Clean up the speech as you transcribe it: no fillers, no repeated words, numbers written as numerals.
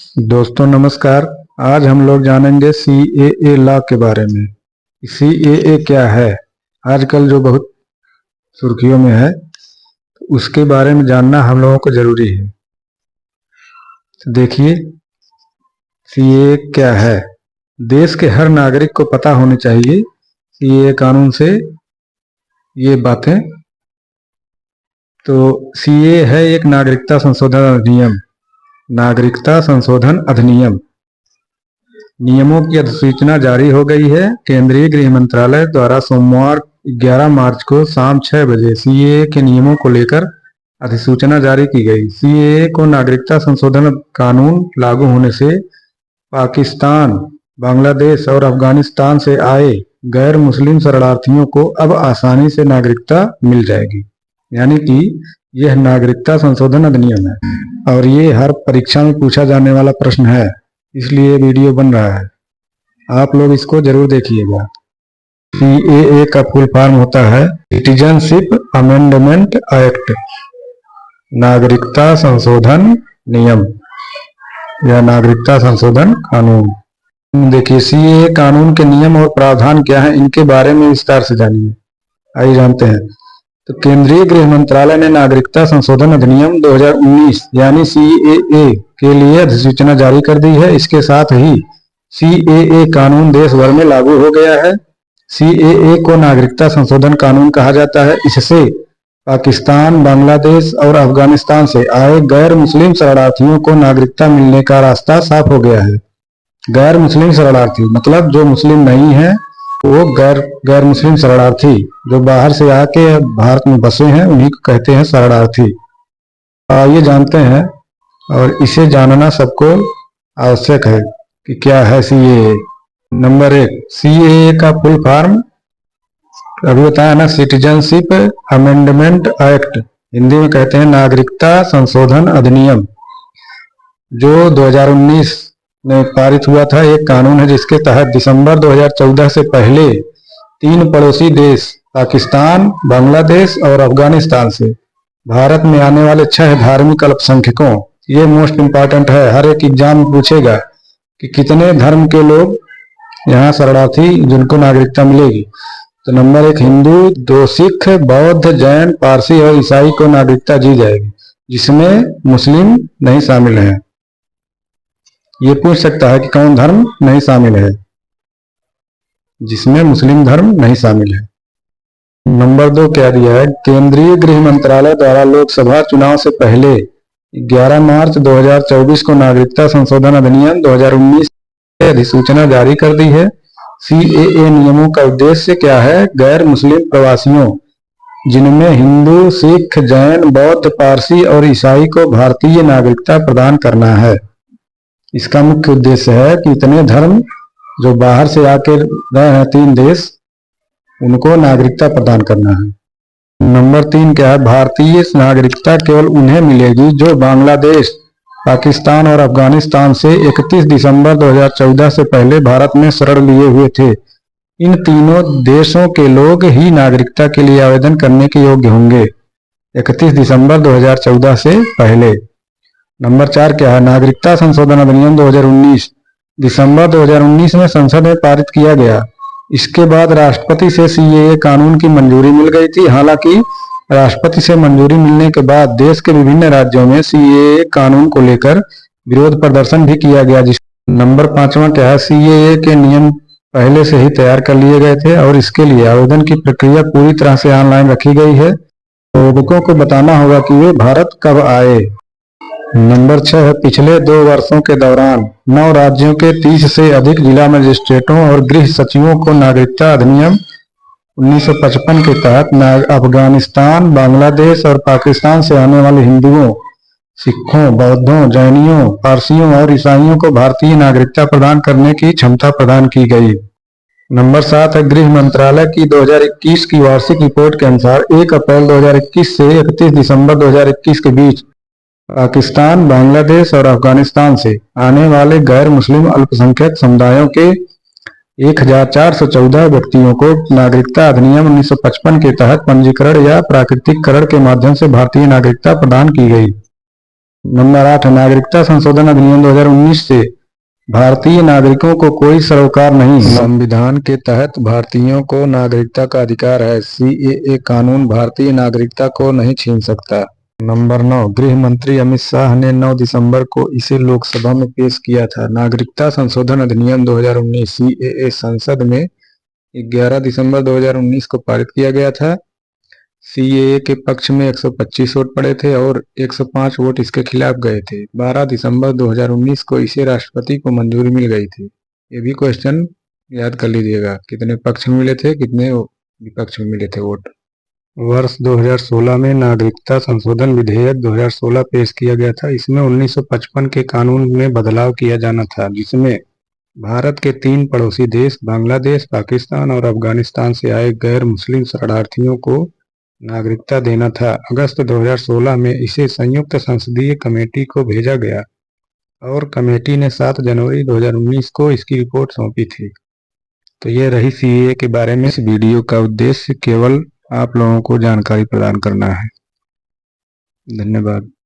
दोस्तों नमस्कार। आज हम लोग जानेंगे CAA लॉ के बारे में। CAA क्या है, आजकल जो बहुत सुर्खियों में है, उसके बारे में जानना हम लोगों को जरूरी है। तो देखिए CAA क्या है। देश के हर नागरिक को पता होनी चाहिए CAA कानून से ये बातें। तो CAA है एक नागरिकता संशोधन अधिनियम। नागरिकता संशोधन अधिनियम नियमों की अधिसूचना जारी हो गई है। केंद्रीय गृह मंत्रालय द्वारा सोमवार 11 मार्च को शाम 6 बजे CAA के नियमों को लेकर अधिसूचना जारी की गई। CAA को नागरिकता संशोधन कानून लागू होने से पाकिस्तान, बांग्लादेश और अफगानिस्तान से आए गैर मुस्लिम शरणार्थियों को अब आसानी से नागरिकता मिल जाएगी। यानी कि यह नागरिकता संशोधन अधिनियम है और ये हर परीक्षा में पूछा जाने वाला प्रश्न है, इसलिए वीडियो बन रहा है। आप लोग इसको जरूर देखिएगा। CAA का फुल फॉर्म होता है सिटीजनशिप अमेंडमेंट एक्ट, नागरिकता संशोधन नियम या नागरिकता संशोधन कानून। देखिए CAA कानून के नियम और प्रावधान क्या है, इनके बारे में विस्तार से जानिए। आइए जानते हैं। तो केंद्रीय गृह मंत्रालय ने नागरिकता संशोधन अधिनियम 2019 यानी CAA के लिए अधिसूचना जारी कर दी है। इसके साथ ही CAA कानून देश भर में लागू हो गया है। CAA को नागरिकता संशोधन कानून कहा जाता है। इससे पाकिस्तान, बांग्लादेश और अफगानिस्तान से आए गैर मुस्लिम शरणार्थियों को नागरिकता मिलने का रास्ता साफ हो गया है। गैर मुस्लिम शरणार्थी मतलब जो मुस्लिम नहीं है, वो गैर मुस्लिम शरणार्थी जो बाहर से आके भारत में बसे हैं, उन्हीं को कहते हैं शरणार्थी। आइए जानते हैं, और इसे जानना सबको आवश्यक है कि क्या है CAA। नंबर 1, CAA का फुल फॉर्म अभी बताया ना, सिटीजनशिप अमेंडमेंट एक्ट, हिंदी में कहते हैं नागरिकता संशोधन अधिनियम, जो 2019 में पारित हुआ था। एक कानून है जिसके तहत दिसंबर 2014 से पहले 3 पड़ोसी देश पाकिस्तान, बांग्लादेश और अफगानिस्तान से भारत में आने वाले 6 धार्मिक अल्पसंख्यकों, ये मोस्ट इम्पॉर्टेंट है, हर एक एग्जाम में पूछेगा कि कितने धर्म के लोग यहाँ शरणार्थी जिनको नागरिकता मिलेगी। तो नंबर 1 हिंदू, 2 सिख, बौद्ध, जैन, पारसी और ईसाई को नागरिकता दी जाएगी, जिसमें मुस्लिम नहीं शामिल है। ये पूछ सकता है कि कौन धर्म नहीं शामिल है, जिसमें मुस्लिम धर्म नहीं शामिल है। नंबर 2 क्या दिया है, केंद्रीय गृह मंत्रालय द्वारा लोकसभा चुनाव से पहले 11 मार्च 2024 को नागरिकता संशोधन अधिनियम 2019 की अधिसूचना जारी कर दी है। CAA नियमों का उद्देश्य क्या है, गैर मुस्लिम प्रवासियों जिनमें हिंदू, सिख, जैन, बौद्ध, पारसी और ईसाई को भारतीय नागरिकता प्रदान करना है। इसका मुख्य उद्देश्य है कि इतने धर्म जो बाहर से आकर गए हैं 3 देश, उनको नागरिकता प्रदान करना है। नंबर 3 क्या है, भारतीय नागरिकता केवल उन्हें मिलेगी जो बांग्लादेश, पाकिस्तान और अफगानिस्तान से 31 दिसंबर 2014 से पहले भारत में शरण लिए हुए थे। इन तीनों देशों के लोग ही नागरिकता के लिए आवेदन करने के योग्य होंगे 31 दिसंबर 2014 से पहले। नंबर 4 क्या है, नागरिकता संशोधन अधिनियम 2019 दिसंबर 2019 में संसद में पारित किया गया। इसके बाद राष्ट्रपति से CAA कानून की मंजूरी मिल गई थी। हालांकि राष्ट्रपति से मंजूरी मिलने के बाद देश के विभिन्न राज्यों में CAA कानून को लेकर विरोध प्रदर्शन भी किया गया। नंबर 5वां क्या है, CAA के नियम पहले से ही तैयार कर लिए गए थे और इसके लिए आवेदन की प्रक्रिया पूरी तरह से ऑनलाइन रखी गई है। लोगों को बताना होगा कि वे भारत कब आए। नंबर 6 है, पिछले 2 वर्षों के दौरान 9 राज्यों के 30 से अधिक जिला मजिस्ट्रेटों और गृह सचिवों को नागरिकता अधिनियम 1955 के तहत अफगानिस्तान, बांग्लादेश और पाकिस्तान से आने वाले हिंदुओं, सिखों, बौद्धों, जैनियों, पारसियों और ईसाइयों को भारतीय नागरिकता प्रदान करने की क्षमता प्रदान की गई। नंबर 7 है, गृह मंत्रालय की 2021 की वार्षिक रिपोर्ट के अनुसार 1 अप्रैल 2021 से 31 दिसंबर 2021 के बीच पाकिस्तान, बांग्लादेश और अफगानिस्तान से आने वाले गैर मुस्लिम अल्पसंख्यक समुदायों के 1414 व्यक्तियों को नागरिकता अधिनियम 1955 के तहत पंजीकरण या प्राकृतिककरण के माध्यम से भारतीय नागरिकता प्रदान की गई। नंबर 8 नागरिकता संशोधन अधिनियम 2019 से भारतीय नागरिकों को कोई सरोकार नहीं है। संविधान के तहत भारतीयों को नागरिकता का अधिकार है। सीएए कानून भारतीय नागरिकता को नहीं छीन सकता। नंबर 9 गृह मंत्री अमित शाह ने 9 दिसंबर को इसे लोकसभा में पेश किया था। नागरिकता संशोधन अधिनियम 2019 सीएए संसद में 11 दिसंबर 2019 को पारित किया गया था। सीएए के पक्ष में 125 वोट पड़े थे और 105 वोट इसके खिलाफ गए थे। 12 दिसंबर 2019 को इसे राष्ट्रपति को मंजूरी मिल गई थी। ये भी क्वेश्चन याद कर लीजिएगा, कितने पक्ष में मिले थे, कितने विपक्ष में मिले थे वोट। वर्ष 2016 में नागरिकता संशोधन विधेयक 2016 पेश किया गया था। इसमें 1955 के कानून में बदलाव किया जाना था, जिसमें भारत के 3 पड़ोसी देश बांग्लादेश, पाकिस्तान और अफगानिस्तान से आए गैर मुस्लिम शरणार्थियों को नागरिकता देना था। अगस्त 2016 में इसे संयुक्त संसदीय कमेटी को भेजा गया और कमेटी ने 7 जनवरी 2019 को इसकी रिपोर्ट सौंपी थी। तो ये रही सीएए के बारे में। इस वीडियो का उद्देश्य केवल आप लोगों को जानकारी प्रदान करना है। धन्यवाद।